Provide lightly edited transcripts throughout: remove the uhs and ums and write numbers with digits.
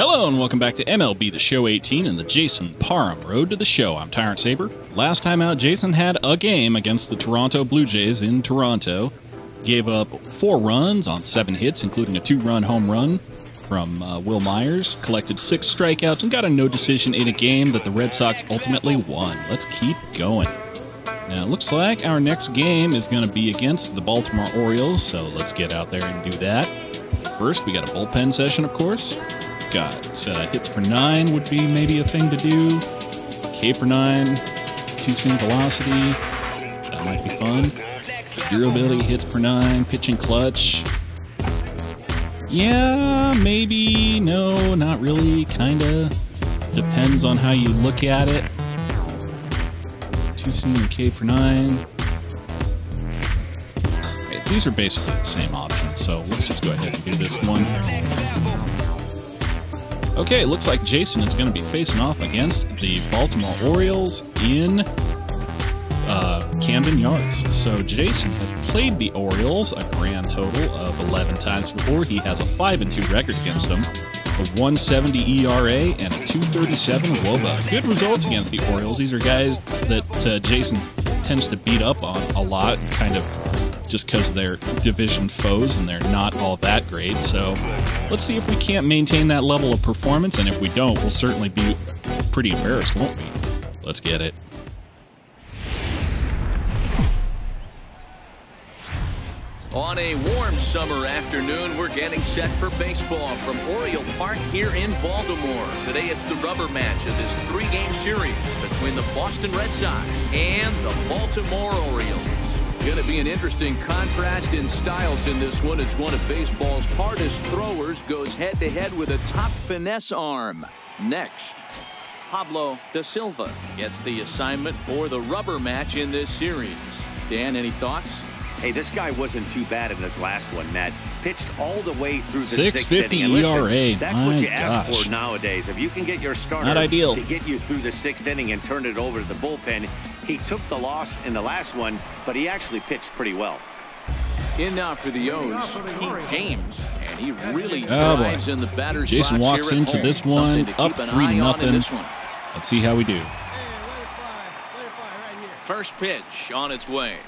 Hello and welcome back to MLB The Show 18 and the Jason Parham Road to the Show. I'm Tyrant Saber. Last time out, Jason had a game against the Toronto Blue Jays in Toronto. Gave up 4 runs on 7 hits, including a 2-run home run from Will Myers. Collected 6 strikeouts and got a no decision in a game that the Red Sox ultimately won. Let's keep going. Now, it looks like our next game is going to be against the Baltimore Orioles, so let's get out there and do that. First, we got a bullpen session, of course. Got hits per 9 would be maybe a thing to do. K per 9, 2-seam velocity. That might be fun. Durability, hits per 9, pitching clutch. Yeah, maybe. No, not really. Kinda. Depends on how you look at it. 2-seam and K per 9. Okay, these are basically the same options, so let's just go ahead and do this one. Okay, looks like Jason is going to be facing off against the Baltimore Orioles in Camden Yards. So Jason has played the Orioles a grand total of 11 times before. He has a 5-2 record against them, a 1.70 ERA and a 2.37 WOBA. Good results against the Orioles. These are guys that Jason tends to beat up on a lot, kind of just because they're division foes and they're not all that great. So let's see if we can't maintain that level of performance, and if we don't, we'll certainly be pretty embarrassed, won't we? Let's get it. On a warm summer afternoon, we're getting set for baseball from Oriole Park here in Baltimore. Today it's the rubber match of this 3-game series between the Boston Red Sox and the Baltimore Orioles. Going to be an interesting contrast in styles in this one. It's one of baseball's hardest throwers goes head-to-head with a top finesse arm. Next, Pablo Da Silva gets the assignment for the rubber match in this series. Dan, any thoughts? Hey, this guy wasn't too bad in this last one, Matt. Pitched all the way through the 6.50 ERA. That's what you ask for nowadays. If you can get your starter to get you through the 6th inning and turn it over to the bullpen. He took the loss in the last one, but he actually pitched pretty well. In now for the O's, Pete James, and he really thrives in the batter's Jason box walks here into home. this one up 3-0. Let's see how we do. First pitch on its way.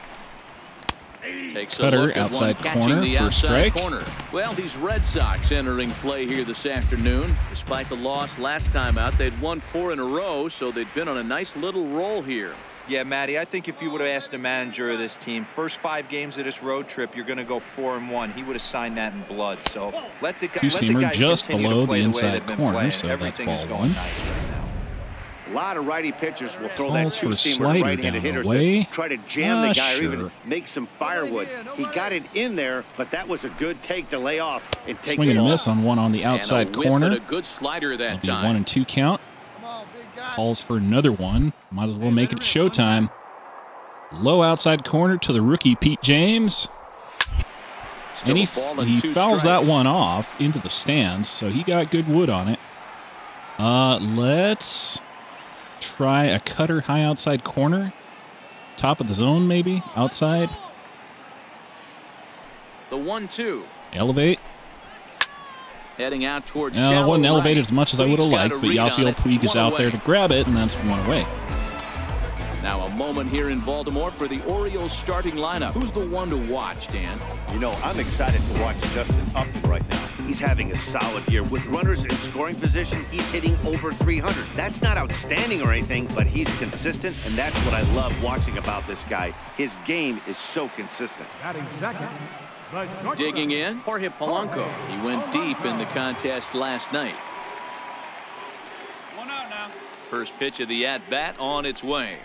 Takes Cutter, a look at outside one corner, the first outside strike. Corner. Well, these Red Sox entering play here this afternoon. Despite the loss last time out, they'd won 4 in a row, so they'd been on a nice little roll here. Yeah, Matty, I think if you would have asked the manager of this team, first 5 games of this road trip, you're going to go 4-1. He would have signed that in blood. So let the Two-seamer just below the inside corner, so that's ball 1. Nice right now. A lot of righty pitchers will throw Calls that 2-seamer to right-handed hitters that try to jam the guy or even make some firewood. He got it in there, but that was a good take to lay off and take Swing it and off. miss on one on the outside corner. A good slider that That'll be time. 1-2 count. Calls for another one. Might as well make it showtime. Low outside corner to the rookie Pete James. And he fouls that one off into the stands, so he got good wood on it. Let's try a cutter high outside corner. Top of the zone, maybe. Outside. The 1-2. Elevate. Heading out towards It wasn't elevated as much as I would have Puig's got liked, a but read on Yasiel it. Puig is One out there away. to grab it, and that's 1 away. Now a moment here in Baltimore for the Orioles starting lineup. Who's the one to watch, Dan? You know, I'm excited to watch Justin Upton right now. He's having a solid year. With runners in scoring position, he's hitting over 300. That's not outstanding or anything, but he's consistent, and that's what I love watching about this guy. His game is so consistent. Digging in, Jorge Polanco. He went deep in the contest last night. 1 out now. First pitch of the at-bat on its way.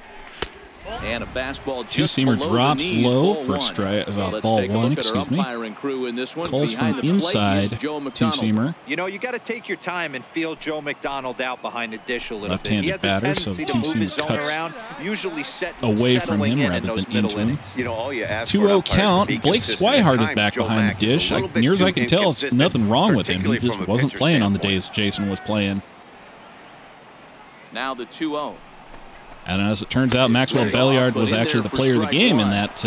And a fastball just Two-seamer below drops the knees, low ball for one. strike, Let's ball take a 1, look at our excuse me. umpiring crew in this one. Calls Behind from the plate is inside Joe McDonald. two-seamer. You know, you got to take your time and feel Joe McDonald out behind the dish a little bit. Left-handed He has a batter, so tendency to move two-seamer his zone cuts around, usually away from settling him in rather those than middle into him. innings. You know, all you ask for 2-0 umpires to count. be Blake consistent. Swihart At is times, back Joe behind Mack the is a dish. little bit Near as too I can tell, there's inconsistent, nothing wrong with him. He particularly just from a wasn't pitcher's playing on the standpoint. days Jason was playing. Now the 2-0. And as it turns out, Maxwell Very Belliard off, was but in actually there the for player of the strike game in one. that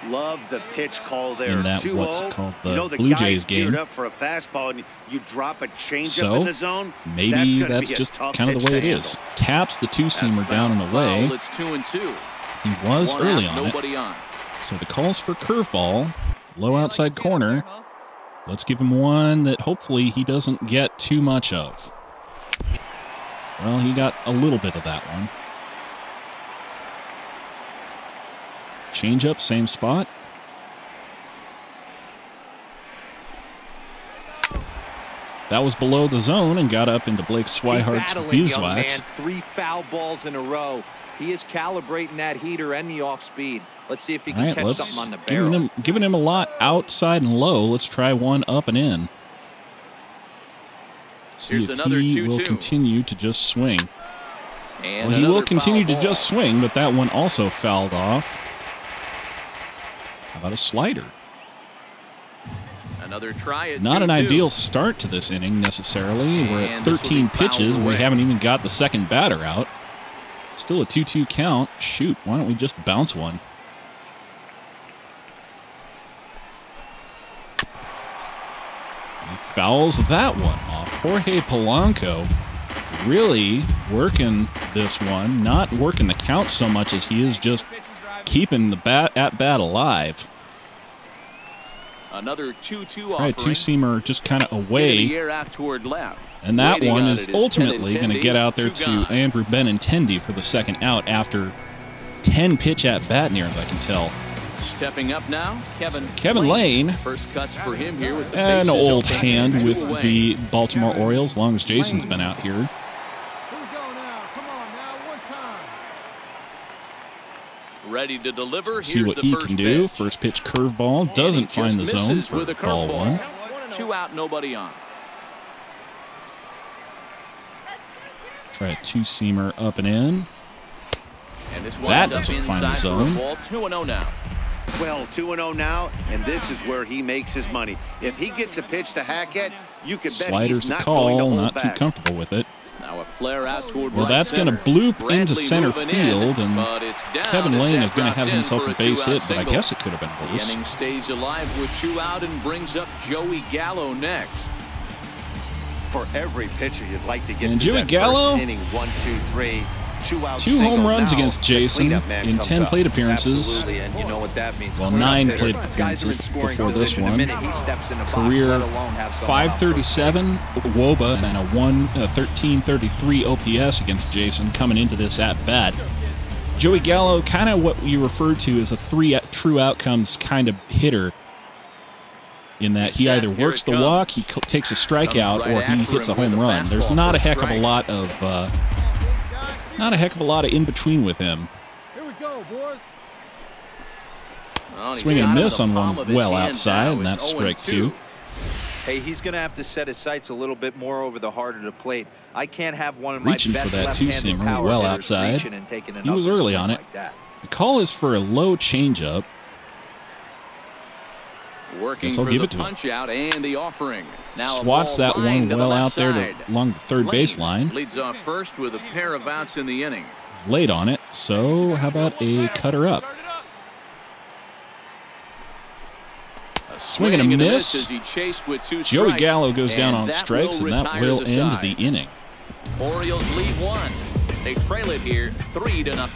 Love the pitch call there. In that 2-0. what's called the You know, the Blue Jays guy's geared game. up for a fastball, and you drop a changeup So in the zone. maybe that's just kind of the way it is. Taps the two-seamer down and away. It's 2-2. He was One early out, on nobody it. on. So the call's for curveball, low outside corner. Let's give him one that hopefully he doesn't get too much of. Well, he got a little bit of that one. Change up, same spot. That was below the zone and got up into Blake Swihart's beeswax. 3 foul balls in a row. He is calibrating that heater and the off speed. Let's see if he can catch something on the barrel. Giving him a lot outside and low. Let's try one up and in. See Here's if another he 2-2. will continue to just swing. And Well, he will another continue foul to just ball. swing, but that one also fouled off. How about a slider? Another try at Not an 2-2. ideal start to this inning necessarily. We're at And this will 13 be fouled pitches. We away. haven't even got the second batter out. Still a 2-2 count. Shoot, why don't we just bounce one? He fouls that one off. Jorge Polanco really working this one. Not working the count so much as he is just keeping the at-bat alive. Another 2-2 Right, two-seamer just kind of away. The air out toward left. And that Waiting one on is it ultimately going to Benintendi, get out there 2 to gone. Andrew Benintendi for the second out after 10 pitch at bat near, as I can tell. Stepping up now, Kevin Lane. First cuts for him here with the An bases old open, hand 2 with away. the Baltimore Orioles, as long as Jason's been out here. Here we go now. Come on now. One time. Ready to deliver. See Here's what the he first can do. pitch. First pitch curveball. Doesn't And he find the just zone misses for with a ball curveball. one. 2 out, nobody on. Try a two-seamer up and in. And this That winds up doesn't find the inside for a zone. ball. 2-0 now. Well, 2-0 now, and this is where he makes his money. If he gets a pitch to hack at, you can bet Slider's he's the not going to call. hold Not too back. comfortable with it. Now a flare out toward Well, right that's going to center. bloop Bradley into center moving field, in, and but it's down Kevin as Lane that is going to drops have in himself for a base 2-out hit, but I single. guess it could have been The worse. inning stays alive with 2 out and brings up Joey Gallo next. For every pitcher you'd like to get And to Joey that Gallo, first inning, 1, 2, 3, 2 out 2 single. home runs Now, against the Jason cleanup man in comes 10 up. plate appearances. Absolutely, and you know what that means. Well, Cleanup 9 hitter. plate Guys are in appearances scoring before this position. one. The minute he steps in the box, Career let alone have someone out 537 WOBA and a 1333 OPS against Jason coming into this at-bat. Joey Gallo, kind of what we refer to as a 3 true outcomes kind of hitter, in that he either works the walk, he takes a strikeout, or he hits a home run. There's not a heck of a lot of in between with him. Here we go, boys. Well, he's Swing and got it in miss the on palm one of his well hand outside, now. and that's It's strike 2. 0-2. Hey, he's going to have to set his sights a little bit more over the heart of the plate. I can't have one of my Reaching for best that left-handed two-seamer power well hitters outside. reaching and taking He was another early swing on it. like that. The call is for a low changeup. Working Guess I'll for give the it to him. punch out and the offering. Now a Swats ball that one lined to the well left out there side. along the third Lane baseline. leads off first with a pair of outs in the inning. Late on it, so how about a cutter up? A Swing and a miss. as he chased with 2 Joey strikes, Gallo goes down and on that strikes, and that retire will the end side. the inning. Orioles lead 1. They trail it here 3-0.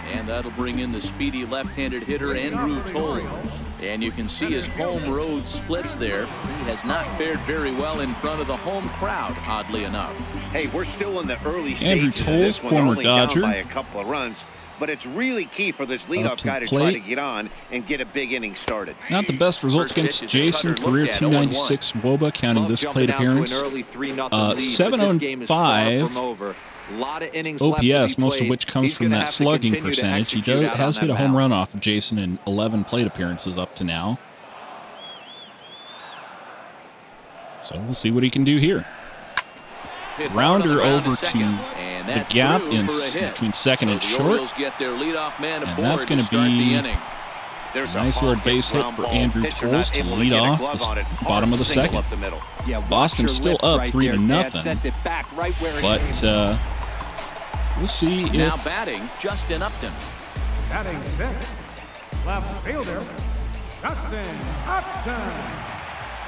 And that'll bring in the speedy left-handed hitter Andrew Toles. And you can see his home road splits there. He has not fared very well in front of the home crowd, oddly enough. Hey, we're still in the early Andrew stages of Toles, this one, former only down Dodger. by a couple of runs, but it's really key for this Up leadoff to guy the to try to plate. get on and get a big inning started. Not the best results First pitch against is a Jason. cutter Career looked at, 296 WOBA, counting Love this jumping plate out to an appearance. early 3-0 lead, but this 705 game is far from over. Lot of innings left to OPS, be most of played. which comes He's from gonna that have to slugging continue to percentage. He execute out has on hit a that home mound. run off of Jason in 11 plate appearances up to now. So we'll see what he can do here. Hit Grounder hard on the over second, to and the that's gap through in for a hit. between second So and the short. Orioles get their leadoff man And aboard that's to going to start the be inning. Nice little base hit for Andrew Toles to lead off the bottom of the second. Boston's still up 3-0, but we'll see if... Now batting, Justin Upton. Batting fifth, left fielder, Justin Upton.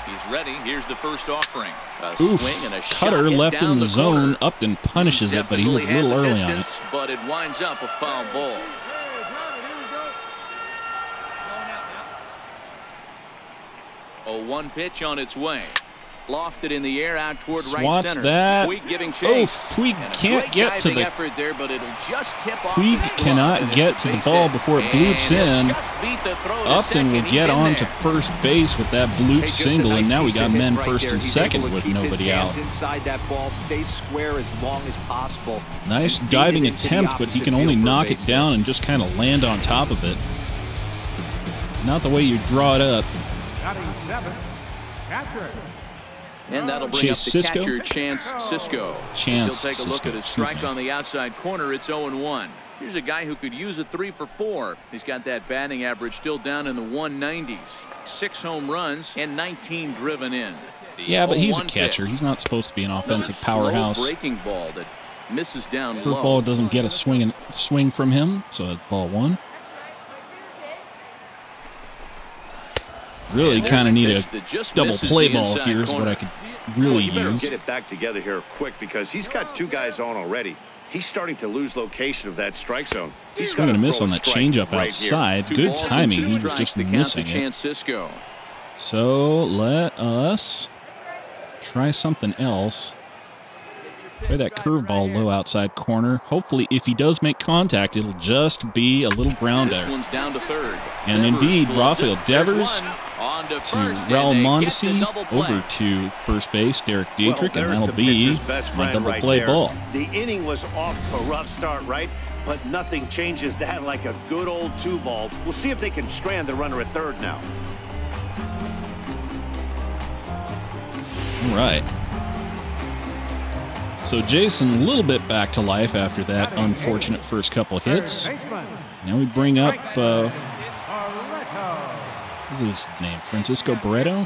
He's ready. Here's the first offering. A Oof, swing and a cutter shot left in the zone. corner. Upton punishes it, but he was a little early on it. But it winds up a foul ball. A 1 pitch on its way. Lofted in the air out toward right Swats center. that. Puig giving chase. Puig can't get to the... effort there, but it'll just tip off Puig his glove, cannot and get it's to a the base ball hit. before it bloops And in. just beat the throw to Upton will second. get He's in on to there. first base with that bloop Hey, single, nice and now we piece got of hit men right first there. and He's second able to with keep his nobody hands out. inside that ball, stay square as long as possible. Nice And diving beat it into the attempt, but he opposite can only field for a knock base it down hit. and just kind of land on top of it. Not the way you draw it up. Batting seventh, catcher. And that'll bring Chase up the Sisco. catcher, Chance Sisco. Chance He'll take a look Sisco, at a excuse strike me. on the outside corner. It's 0-1. Here's a guy who could use a 3 for 4. He's got that batting average still down in the 190s. 6 home runs and 19 driven in. The Yeah, but he's a 0-1 catcher. pitch. He's not supposed to be an offensive Another powerhouse. slow breaking ball that misses down low. Curveball doesn't get a swing from him, so it's ball one. Really And there's kind of need pitch a that just double misses play the ball inside here is what corner. I could really You better use. get it back together here quick because he's got 2 guys on already. He's starting to lose location of that strike zone. He's Swing and a gotta miss throw on a that strike changeup right outside. Two Good balls and timing. 2 He was strikes, just the count to missing it. Chance Sisco. So let us try something else. Try that curveball low outside corner. Hopefully, if he does make contact, it'll just be a little grounder. This one's down to third. And Devers indeed, pulls Rafael it. There's Devers one. On to to first, Raul and they get the Mondesi double play. over to first base, Derek Well, Dietrich, and there's that'll the be pitcher's best my friend double right play there. ball. The inning was off to a rough start, right? But nothing changes that like a good old 2-ball. We'll see if they can strand the runner at third now. All right. So Jason, a little bit back to life after that unfortunate first couple hits. Now we bring up, what is his name? Francisco Barreto?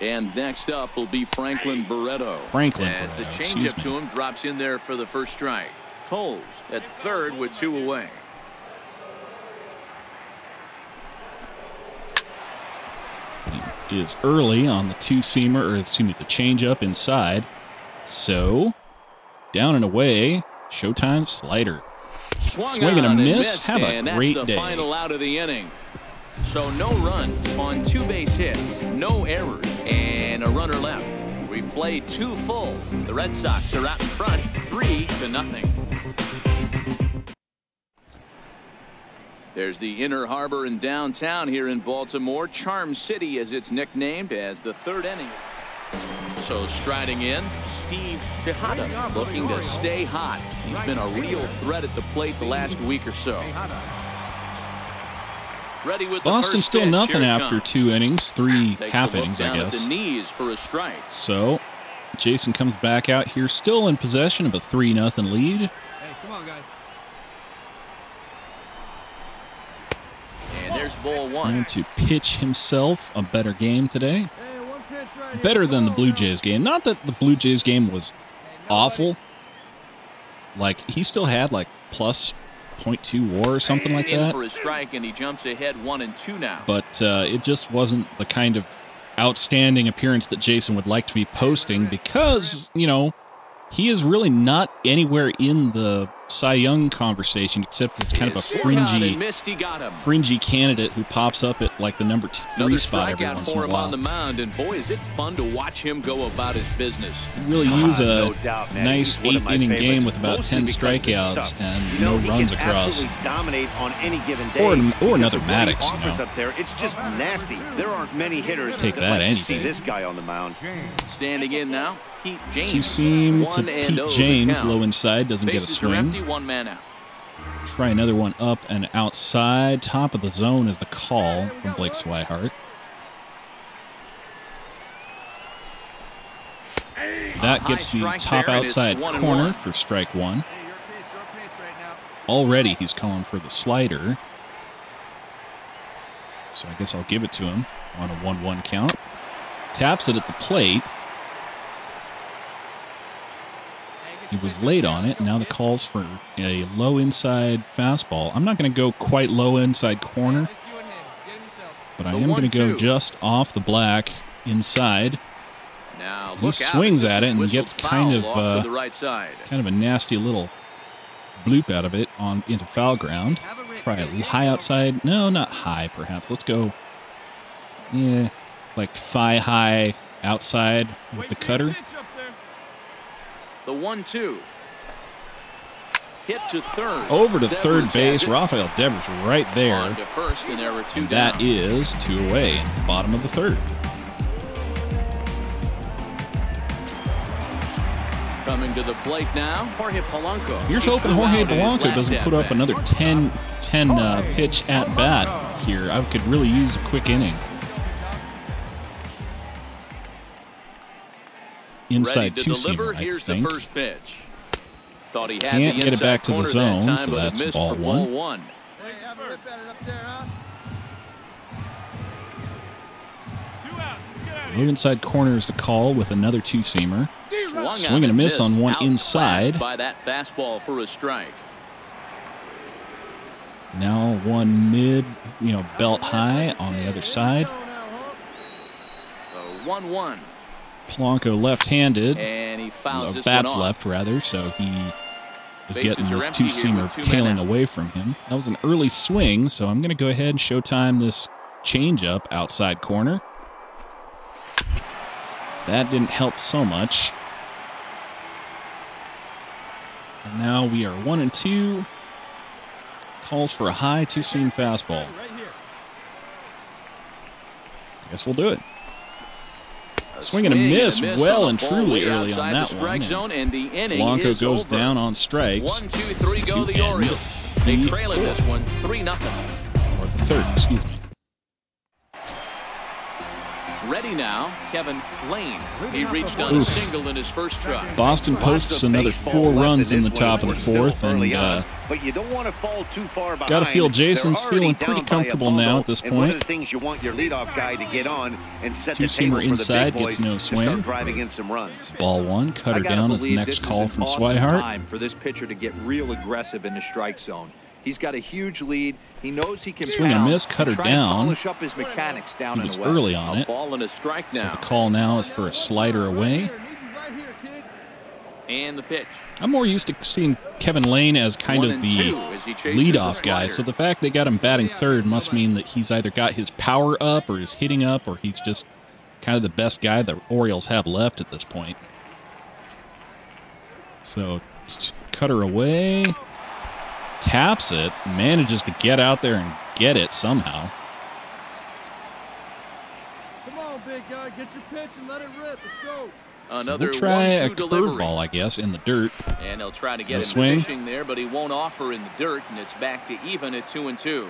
And next up will be Franklin Barreto. Franklin As the Barreto, excuse changeup me. to him drops in there for the first strike. Toles at third with 2 away. He is early on the 2-seamer, or excuse me, the changeup inside. So, down and away, Showtime slider. Swing and a on miss. missed, Have a and great that's the day. final out of the inning. So no runs on 2 base hits, no errors, and a runner left. We play 2 full. The Red Sox are out in front, 3-0. There's the Inner Harbor in downtown here in Baltimore. Charm City, as it's nicknamed, as the 3rd inning. So striding in, Steve Tejada, looking to stay hot. He's been a real threat at the plate the last week or so. Ready with the Boston first still pitch. nothing Here it after comes. 2 innings, 3 Takes half a look innings, I down at guess. the knees for a strike. So, Jason comes back out here, still in possession of a 3-0 lead. Hey, come on, guys. And there's ball 1. Trying to pitch himself a better game today. Hey, 1 pitch right Better here. than the Go Blue now. Jays game. Not that the Blue Jays game was awful. Like, he still had like plus .2 WAR or something like in that. for a strike, and he jumps ahead 1-2 now. But it just wasn't the kind of outstanding appearance that Jason would like to be posting because, you know, he is really not anywhere in the Cy Young conversation except it's kind of a Swung on fringy and missed, he got him. candidate who pops up at like the number 3 Another spot every strikeout once in for a him on the while. mound, and boy, is it fun to watch him go about his business. Really use a No doubt, man. nice He's one of my 8-inning favorites, game with about mostly 10 because of the strikeouts stuff. and You know, no he runs can across. absolutely dominate on any given day. Or Because another of what he Madduxes, you offers know. up there, it's just nasty. There aren't many hitters Take that that like any to see day. this guy on the mound. Standing in now, Pete James. 2-seam to 1-0 Pete the James, count. low inside, doesn't get a Bases are empty, swing. 1 man out. Try another one up and outside. Top of the zone is the call from Blake Swihart. That gets the strike top there, and it's outside 1-1. corner for strike 1. Already he's calling for the slider. so I guess I'll give it to him on a 1-1 count. Taps it at the plate. He was late on it. Now the call's for a low inside fastball. I'm not going to go quite low inside corner, but I am going to go just off the black inside. Now he swings at it and gets kind of a nasty little bloop out of it into foul ground. Try a high outside. No, not high, perhaps. Let's go, like thigh high outside with the cutter. The 1-2. Hit to third. Over to third base. Rafael Devers right there. On to first, and there were 2 and down. that is 2 away in the bottom of the third. Coming to the plate now, Jorge Polanco. Here's hoping Jorge Polanco doesn't put up another 10 pitch at bat here. I could really use a quick inning. Inside 2-seamer, I think. The first pitch. Thought he had Can't the get it back to the zone, time, so that's ball one. Low inside corner is the call with another 2-seamer. Swing and a miss on one inside. By that fastball for a strike. Now one mid, belt high on the other side. 1-1. Polanco left-handed. And he fouls this bats one off. left, rather, so he is getting this empty 2-seamer tailing away from him. That was an early swing, so I'm going to go ahead and showtime this changeup outside corner. That didn't help so much. And now we are 1-2. Calls for a high 2-seam fastball. I guess we'll do it. Swing and a miss well and truly early on that one. Polanco goes down on strikes. 1, 2, 3 go the Orioles. They trail in this one 3-0. Or the third, excuse me. Ready now, Kevin Lane. He reached on a single in his first try. Boston posts another 4 runs in the top of the fourth, and but you don't want to fall too far behind. Gotta feel Jason's feeling pretty comfortable now at this point. One of the things you want your leadoff guy to get on and set the Two-seamer table for inside the big boys gets no swing. Start driving in some runs. Ball one, cutter down is the next call from Swihart. Time for this pitcher to get real aggressive in the strike zone. He's got a huge lead. He knows he can swing and a miss, cutter down. Polish up his mechanics down he was and away. early on it. Ball and a strike now. So the call now is for a slider away. And the pitch. I'm more used to seeing Kevin Lane as kind of the leadoff guy, so the fact they got him batting third must mean that he's either got his power up or his hitting up, or he's just kind of the best guy the Orioles have left at this point. So cutter away. Taps it, manages to get out there and get it somehow. Come on, big guy, get your pitch and let it rip. Let's go. Another so we'll try a delivery. curveball, I guess, in the dirt. And he'll try to get him swing. fishing there, but he won't offer in the dirt, and it's back to even at 2-2.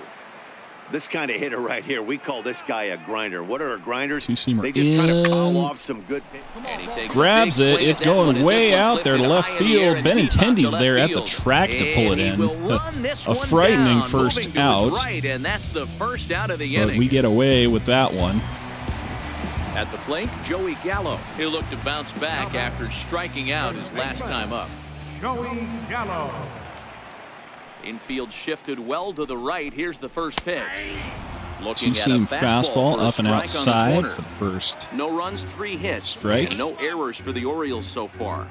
This kind of hitter right here, we call this guy a grinder. What are grinders? Two-seamer They just kind of foul in. off some good. And he takes Grabs a big it. swing It's at that one going as this way one's out there to lifted left high in the air field. and deep out to Benintendi's left there at the field. track to pull it And he in. will run this A one frightening down, first moving to out. his right, and that's the first out of the But inning. we get away with that one. At the plate, Joey Gallo. He'll look to bounce back after striking out his last time up. Joey Gallo. Infield shifted well to the right. Here's the first pitch. Looking at a Two-seam fastball for a up and strike on the outside corner. for the first. No runs, 3 hits. Strike. And no errors for the Orioles so far.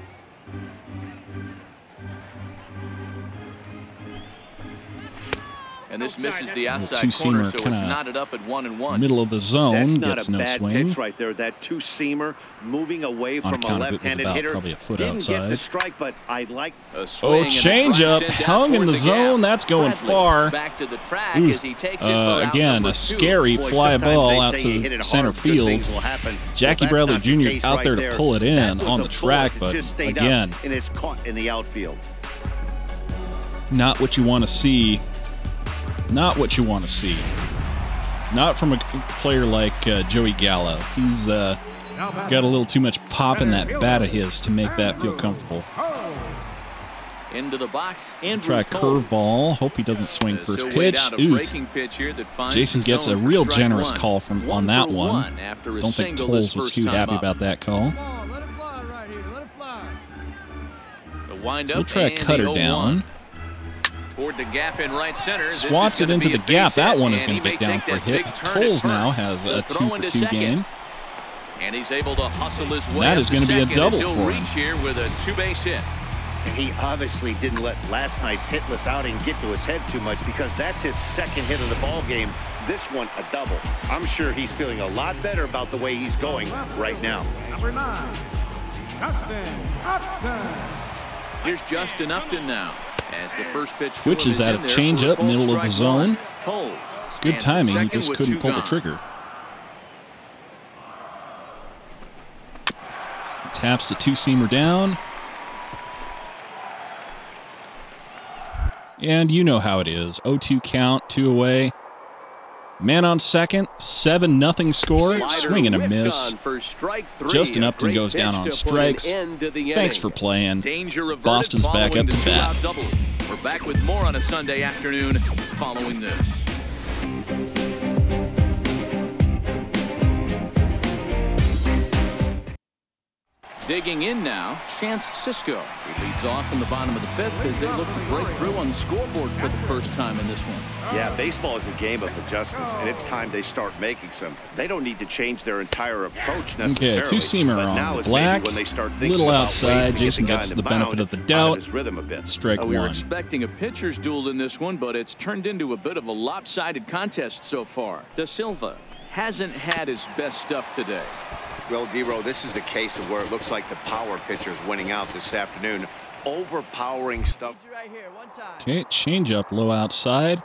And this misses the outside two-seamer corner, so it's kinda knotted up at 1-1. Middle of the zone, That's not gets a no bad swing. pitch right there. That two-seamer moving away On from a account of it was left-handed about hitter. probably a foot Didn't get the outside. strike, but I like. A swing and a changeup, drive sent out hung in toward the zone. gap. That's going Bradley far. Back to the track Oof. as he takes it for out Again, number a 2. scary Boy, fly sometimes ball they out say you hit to it center hard, good field. things will happen. Jackie Well, Bradley that's not the Jr. case out right there to pull it in That was on a the track, bullet that but just stayed again, up and it's caught in the outfield. not what you want to see. Not what you want to see. Not from a player like Joey Gallo. He's got a little too much pop in that bat of his to make that feel comfortable. Into the box. Try a curveball. Hope he doesn't swing first pitch. Ooh. Jason gets a real generous call on that one. Don't think Toles was too happy about that call. So we'll try a cutter down. Toward the gap in right center. Swats it into the gap. That one is going to get down for a hit. Toles now has a 2-for-2 game. And he's able to hustle his way. That is going to be a double for him. Here with a 2-base hit. And he obviously didn't let last night's hitless outing get to his head too much, because that's his second hit of the ball game. This one, a double. I'm sure he's feeling a lot better about the way he's going right now. Number 9, Justin Upton. Here's Justin Upton now. As the first pitch switches at a changeup, middle of the zone. Good timing. He just couldn't pull the trigger. Taps the 2-seamer down. And you know how it is. 0-2 count, 2 away. Man on second, 7-0 score. Swing and a miss. Justin Upton goes down on strikes. Thanks for playing. Boston's back up to bat. We're back with more on a Sunday afternoon following this. Digging in now, Chance Sisco. He leads off in the bottom of the 5th as they look to break through on the scoreboard for the first time in this one. Yeah, baseball is a game of adjustments, and it's time they start making some. They don't need to change their entire approach necessarily. Okay, 2-seamer on the black. Little outside. Jason gets the benefit of the doubt. Strike one. We were expecting a pitcher's duel in this one, but it's turned into a bit of a lopsided contest so far. Da Silva hasn't had his best stuff today. Well, D-Row, this is the case of where it looks like the power pitcher's winning out this afternoon. Overpowering stuff. Okay, changeup low outside.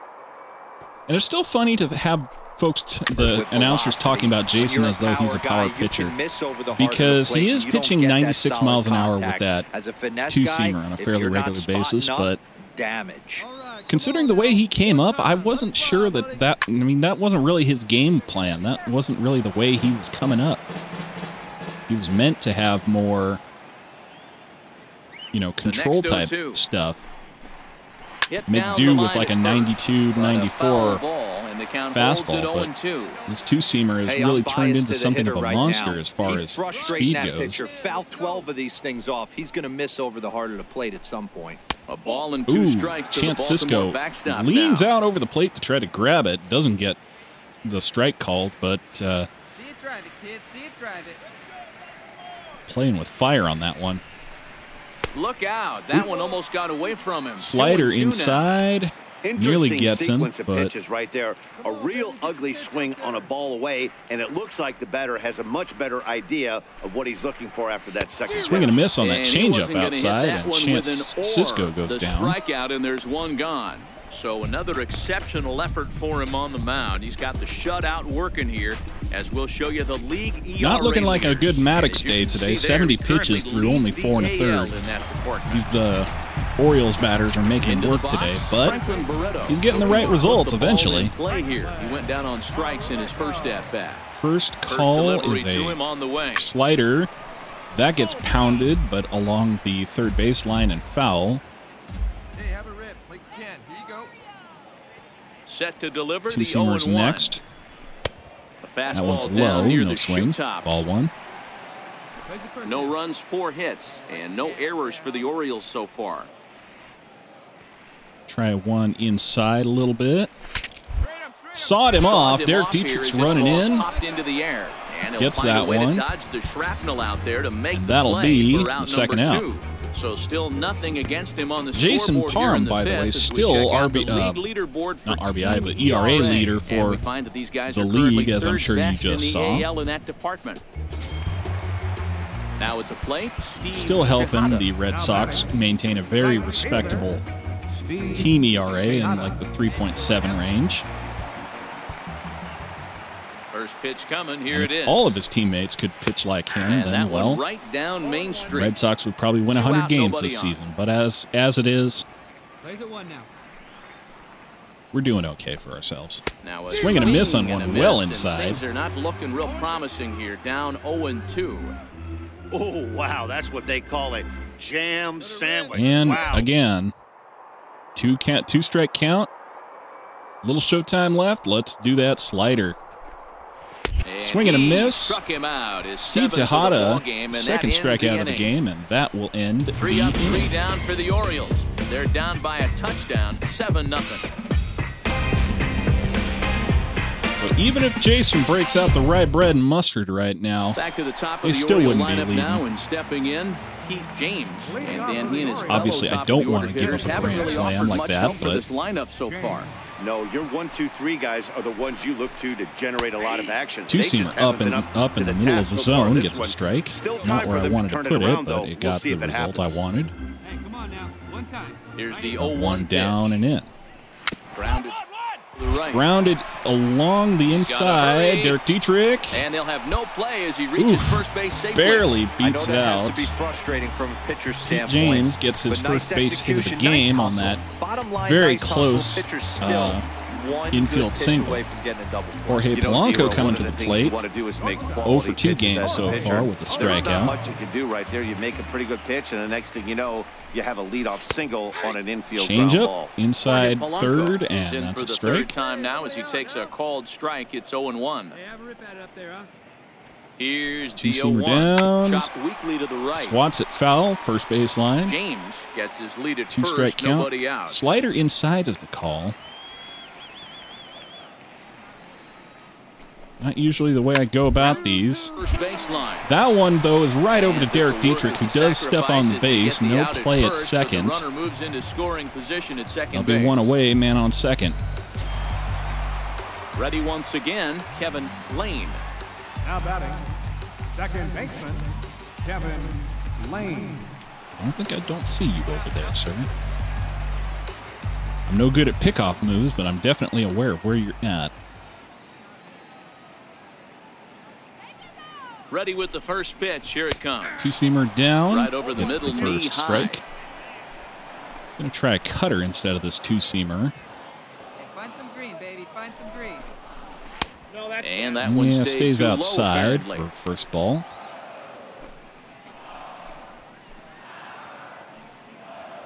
And it's still funny to have folks, the announcers, talking about Jason as though he's a power pitcher, because he is pitching 96 miles an hour with that 2-seamer on a fairly regular basis, but considering the way he came up, I wasn't sure that wasn't really his game plan. That wasn't really the way he was coming up. He was meant to have more, control type stuff. Mid-due with like a 92, 94 fastball, but this 2-seamer has really turned into something of a monster as far as speed goes. Foul 12 of these things off. He's going to miss over the heart of the plate at some point. A ball and 2 strikes to Chance the Sisco backstop leans now. out over the plate to try to grab it. Doesn't get the strike called, but See it drive it, kid. See it drive it. Playing with fire on that one. Look out. That one almost got away from him. Slider inside. Nearly gets him, sequence of but pitches right there. A real ugly swing on a ball away, and it looks like the batter has a much better idea of what he's looking for after that second swing and a miss on that And changeup outside, and Chance Sisco goes down. Strikeout, and there's one gone. So another exceptional effort for him on the mound. He's got the shutout working here, as we'll show you the league ERA. Not looking like a good Madduxes day today. 70 pitches through only 4 1/3. The Orioles batters are making him work today, but he's getting the right results eventually. Play here. He went down on strikes in his first at-bat. First call is a slider. That gets pounded, but along the third baseline and foul. Hey, have a rip like you can. Here you go. Set to deliver. 2-seamers next. That one's low, no swing. Ball 1. No runs, 4 hits, and no errors for the Orioles so far. Try one inside a little bit. Sawed him off. Derek Dietrich's running in. Gets that one. And that'll be the second out. So still nothing against him on the Jason Parham, by the way, still not RBI, but ERA leader for the league, as I'm sure you just saw. Now at the plate, still helping the Red Sox maintain a very respectable team ERA in like the 3.7 range. First pitch coming, here it is. All of his teammates could pitch like him, then, well, right down Main Street. Red Sox would probably win 100 games this season. But as it is, we're doing okay for ourselves. Now swing and a miss on one, well inside. They're not looking real promising here, down 0-2. Oh, wow, that's what they call a jam sandwich. And wow. again, two strike count. Little showtime left. Let's do that slider. And swing and a miss. Struck him out. Steve Tejada, second strikeout of the game, and that will end the 3 up, 3 inning. down for the Orioles. They're down by a touchdown, 7-0. So even if Jason breaks out the rye bread and mustard right now, Back to the top they of the still Oriole wouldn't be lineup leading. now, and stepping in, Pete James. And then he and his Obviously, I don't want to give up a haven't grand really slam offered like much that, help for but this lineup so far. No, your 1, 2, 3 guys are the ones you look to generate a lot of action. Two-seamer up in the middle of the zone gets a strike. Not where I wanted to put it, but it got the result I wanted. Hey, come on now. One time. Here's the 1 0-1 down and in. Grounded to the right. Grounded along the hurry. inside. Derek Dietrich And they'll have no play as he reaches Oof, first base safely. barely I know beats it that has out. to be frustrating from a pitcher's Pete standpoint. James gets his but nice first base hit of the execution, game nice on that hustle. Bottom line, very nice close, hustle. Pitcher's still one infield good pitch single. away from getting a double play. Jorge You know, Polanco Hero, coming one to of the things plate. you want to do is make 0 quality for 2 pitches games as a so pitcher. far with a There's not strikeout. much you can do right there. You make a pretty good pitch, and the next thing you know, you have a leadoff single on an infield ground Change ball. up inside Polanco third, is and in that's for a the strike. third time now as he takes a called strike. It's 0-1. Hey, have a rip at it up there, huh? Here's the Two-seamer 0-1. down. Chopped weakly to the right. Swats it foul, first base line. James gets his lead at 2 first. strike count. Nobody out. Slider inside is the call. Not usually the way I go about these. First baseline. That one, though, is right over to And Derek this will work Dietrich, who as he does step on the sacrifices to base. get the No out play at first, but second. The runner moves into scoring position at second I'll be base. 1 away, man on second. Ready once again, Kevin Lane. Now batting, second baseman, Kevin Lane. I don't see you over there, sir. I'm no good at pickoff moves, but I'm definitely aware of where you're at. Ready with the first pitch. Here it comes. Two-seamer down. Right over the Gets middle, the first knee strike. high. Gonna try a cutter instead of this two-seamer. Hey, find some green, baby. Find some green. And that one Yeah, stayed stays too low, outside apparently. for first ball.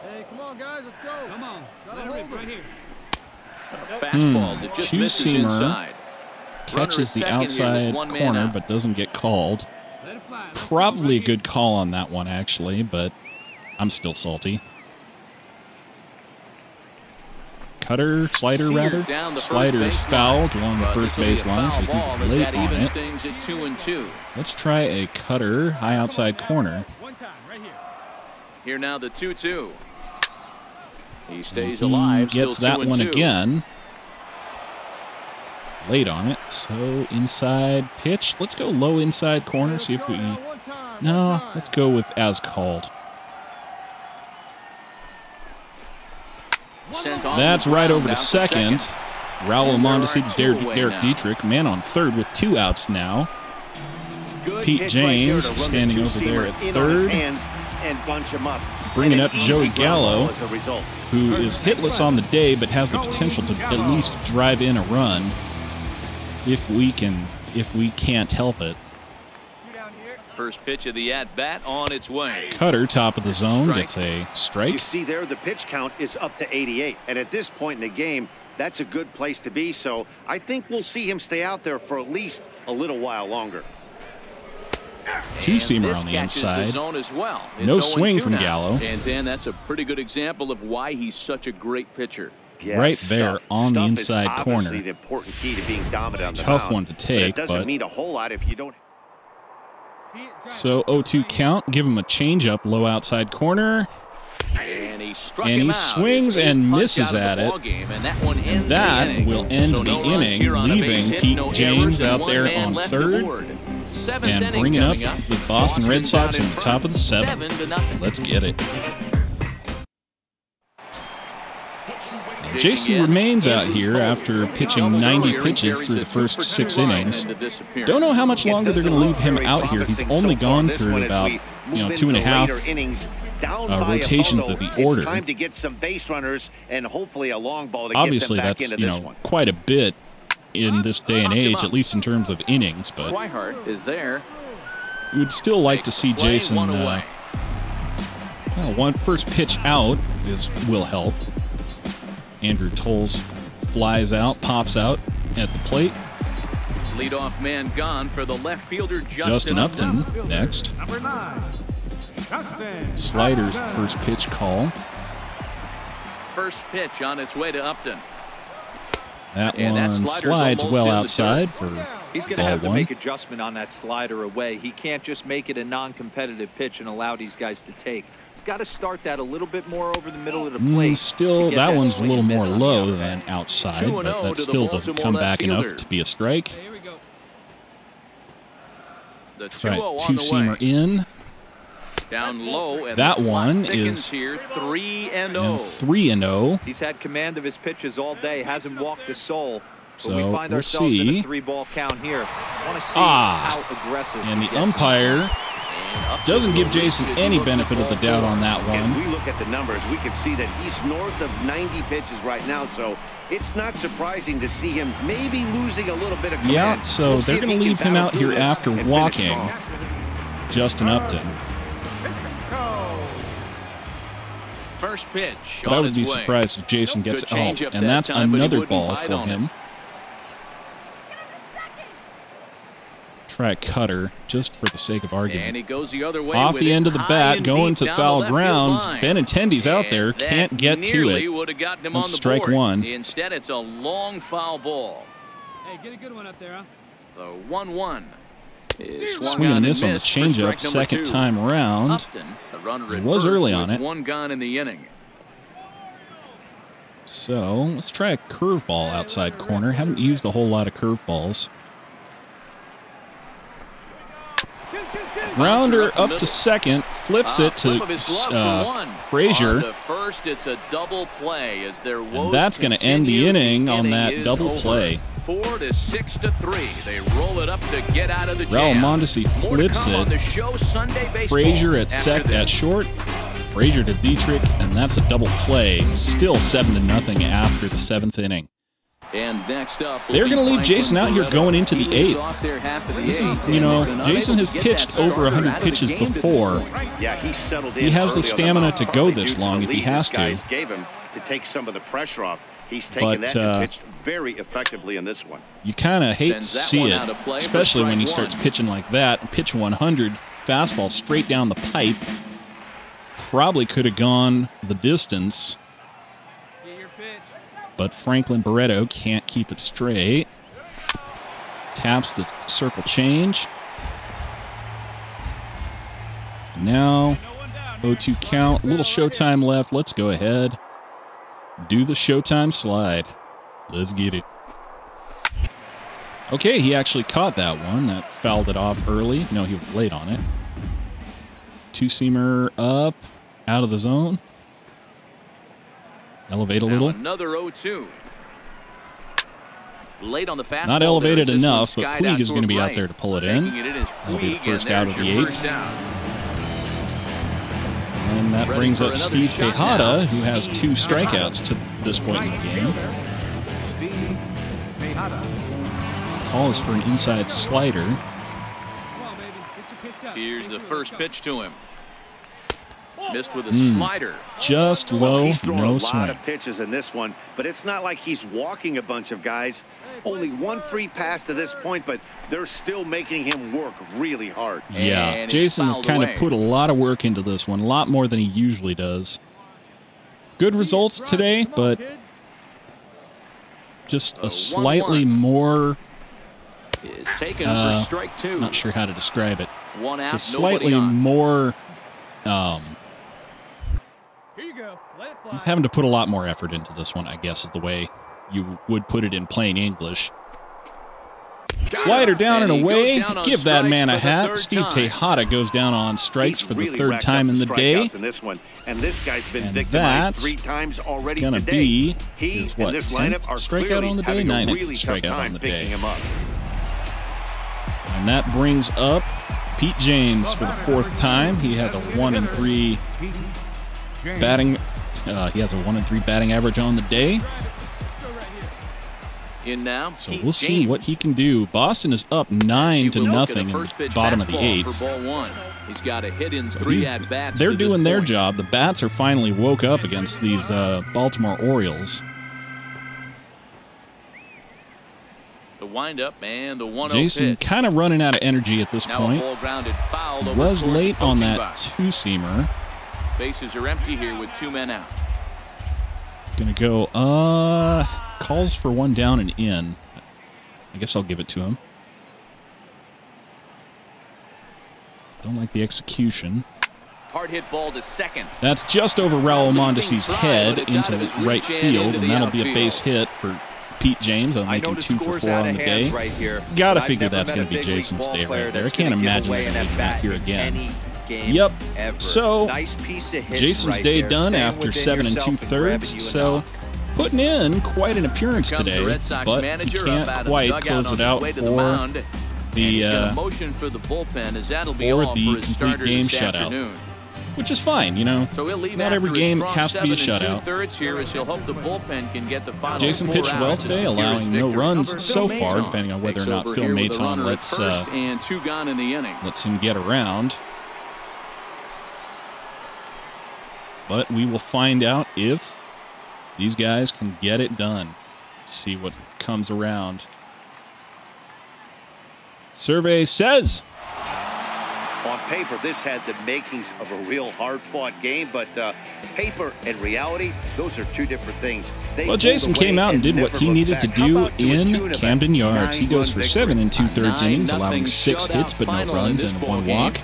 Hey, come on, guys. Let's go. Come on. Gotta hold it right here. Fastball that just misses Two-seamer. inside. Runner Catches at the second here outside with 1 man corner, out. but doesn't get called. Let it fly. Let's go Probably a right here. good call on that one, actually, but I'm still salty. Cutter, slider Seared rather. down the first Slider is base fouled along the But first this'll be a base line, so foul ball he's as late that on evens it. things at 2-2. Let's try a cutter, high outside corner. One time, right here. Here now the 2-2. He stays He alive. gets still that one 2-2. again. Late on it, so inside pitch. Let's go low inside corner, see if we... One time. No, one time. let's go with as called. Sent on That's the right ground, over to down second. Raul And there Mondesi are to two Derek away now. Dietrich. Man on third with 2 outs now. Good Pete pitch right there James to run standing this over there at two-seamer in on his third. hands and bunch him up. Bringing And up an easy Joey ground Gallo, ball as a result. who is hitless on the day, but has the potential to at least drive in a run if we can't help it. Two down here. First pitch of the at-bat on its way. Cutter, top of the zone, Strike. gets a You strike. see there, the pitch count is up to 88. And at this point in the game, that's a good place to be. So I think we'll see him stay out there for at least a little while longer. Two-seamer And this on the catches inside. The zone as well. It's No 0-2 swing from now. Gallo. And then that's a pretty good example of why he's such a great pitcher. Yeah, Right there on the Stuff inside is corner. obviously the important key to being dominant on the Tough mound. one to take, But it doesn't but- mean a whole lot if you don't. See it? Drive So it. 0-2 count. Give him a changeup, low outside corner. And he struck And him he out. swings His and punch misses out of at the it. ball game, and that one ends That the inning. will end So the no runs inning, here on a base leaving hit, Pete no James errors, and out one there man on left third. aboard. Seventh And inning bringing up coming up. the Boston Red Sox Boston's in the top of the 7th. 7-0. Let's get it. Digging Jason in. remains out here after pitching Double 90 earlier, he pitches carries through a the first 2-for-2 6 line innings. into this appearance. Don't know how much longer they're going to leave him Very out here. He's promising only so far. gone This through one, as about we move into 2.5 the later innings, down by a rotations bundle, of the order. It's time to get some base runners and hopefully a long ball to Obviously, get them back that's into this one. quite a bit in this day and Knocked him age, up. at least in terms of innings. But Swihart is there. You would still like to see Jason. One first pitch out will help. Andrew Tolles flies out, pops out at the plate. Leadoff man gone for the left fielder, Justin Upton next. Number 9, Justin. Slider's the first pitch call. First pitch on its way to Upton. That one slides well outside for He's going to have to make adjustment on that slider away. He can't just make it a non-competitive pitch and allow these guys to take. He's got to start that a little bit more over the middle of the plate. Still, that one's a little more low than outside, but that still doesn't come back enough to be a strike. Here we go. The Try 2-0 two-seamer in. Down low, and that one is here 3-0. 3-0. He's had command of his pitches all day, hasn't walked a soul. So we find ourselves in a 3-ball count here. Want to see how aggressive. And the umpire doesn't give Jason any benefit of the doubt on that one. As we look at the numbers, we can see that he's north of 90 pitches right now, so it's not surprising to see him maybe losing a little bit of command. Yeah, so they're going to leave him out here after walking Justin Upton. First pitch. But I would be surprised if Jason gets out, and that's another ball for him. Try a cutter just for the sake of argument. And he goes the other way off the end of the bat, going to foul ground. Benintendi's out there, can't get to it. That's strike one. Instead, it's a long foul ball. Hey, get a good one up there, huh? The 1-1. Swing and a miss on the changeup, second time around. It was early on it. One gone in the inning. So let's try a curveball outside corner. Haven't used a whole lot of curveballs. Grounder up to second, flips it to Frazier. First, it's a double play as their and that's going to end the inning on that double play. 4 to 6 to 3. They roll it up to get out of the Raul jam. Mondesi flips it. Frazier at short. Frazier to Dietrich, and that's a double play. Still 7-0 after the 7th inning. And next up, they're going to leave Jason out here going into the 8th. This is, Jason has pitched over 100 pitches before. Yeah, he settled in. He has the stamina to go this long if he has to. Gave him to take some of the pressure off. He's taken that and pitched very effectively in this one. You kind of hate to see it, especially when he starts pitching like that. Pitch 100, fastball straight down the pipe. Probably could have gone the distance. But Franklin Barreto can't keep it straight. Taps the circle change. Now, 0-2 count. A little showtime left. Let's go ahead. Do the showtime slide. Let's get it. Okay, he actually caught that one. That fouled it off early. No, he was late on it. Two-seamer up, out of the zone. Elevate a little. Another 0-2. Late on the fastball. Not elevated enough, but Puig is going to be out there to pull it in. That'll be the first out of the 8th. And that brings up Steve Tejada, who has 2 strikeouts to this point in the game. Call is for an inside slider. Here's the first pitch to him. Missed with a slider. Just low, he's thrown no a swing. lot of pitches in this one, but it's not like he's walking a bunch of guys. Only 1 free pass to this point, but they're still making him work really hard. Yeah, and Jason has kind of put a lot of work into this one, a lot more than he usually does. Good results today, but just a slightly more... taken for strike 2. Not sure how to describe it. One out, it's a slightly more... Here you go. Let it fly. having to put a lot more effort into this one, I guess, is the way you would put it in plain English. Slider down and away. Give that man a hat. Steve Tejada goes down on strikes for the 3rd time in the day. In this one, and this guy's been And victimized that's 3 times already going to today. be He his, and this lineup are strikeout on the day, 9th really strikeout on the day. Him up. And that brings up Pete James for the 4th time. He has a 1-3 batting. He has a 1-3 batting average on the day. In now, So we'll see what he can do. Boston is up 9-0 in the bottom of the 8th. He's got a hit in 3 at-bats. They're doing their job. The bats are finally woke up against these Baltimore Orioles. The windup and the 1-0 Jason pitch. kind of running out of energy at this Now point. a ball grounded foul over Was toward late the on coaching that box. two-seamer. Bases are empty here with 2 men out. Gonna go, calls for 1 down and in. I guess I'll give it to him. Don't like the execution. Hard hit ball to second. That's just over Raul Mondesi's head into right field, and that'll be a base hit for Pete James. I'm making 2 for 4 on the day. Right here, Gotta I've figure never that's met going a to be big league Jason's ball day player right there. I that's can't gonna give imagine away him an being back at-bat here in again. any game Yep. ever. So, Nice piece of hitting Jason's right day there. done Staying after within 7 yourself and grabbing 2/3. you a So, knock. putting in quite an appearance Comes the today, Red Sox but he manager can't up out of the quite dugout close on it his out way to the for mound. And he's gonna the motion for the bullpen as that'll be for all the for his complete starter game this shutout. afternoon. which is fine, you know. So he'll leave Not after every a game strong has to be a 7 shutout. 2/3 here as he'll hope the bullpen can get the final Jason 4 pitched well outs to today, secure his allowing no victory. runs so Phil far, Maton depending on whether or takes not over Phil here with a Maton runner at lets first and 2 gone in the inning. lets him get around. But we will find out if these guys can get it done. See what comes around. Survey says. On paper, this had the makings of a real hard-fought game, but paper and reality, those are 2 different things. Well, Jason came out and did what he needed to do in Camden Yards. He goes for 7 2/3 innings, allowing 6 hits but no runs and 1 walk,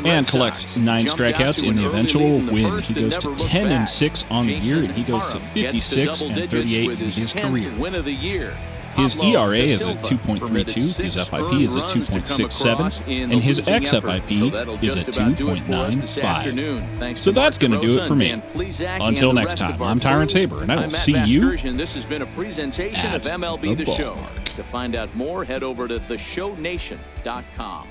and collects 9 strikeouts in the eventual win. He goes to 10-6 on the year, and he goes to 56 and 38 in his career. Win of the year. His ERA is at 2.32, his FIP is at 2.67, and his xFIP is at 2.95. So that's going to do it for me. Until next time, I'm Tyrant Saber, and I will see you This has been a presentation at of MLB the The Show. ballpark. To find out more, head over to theshownation.com.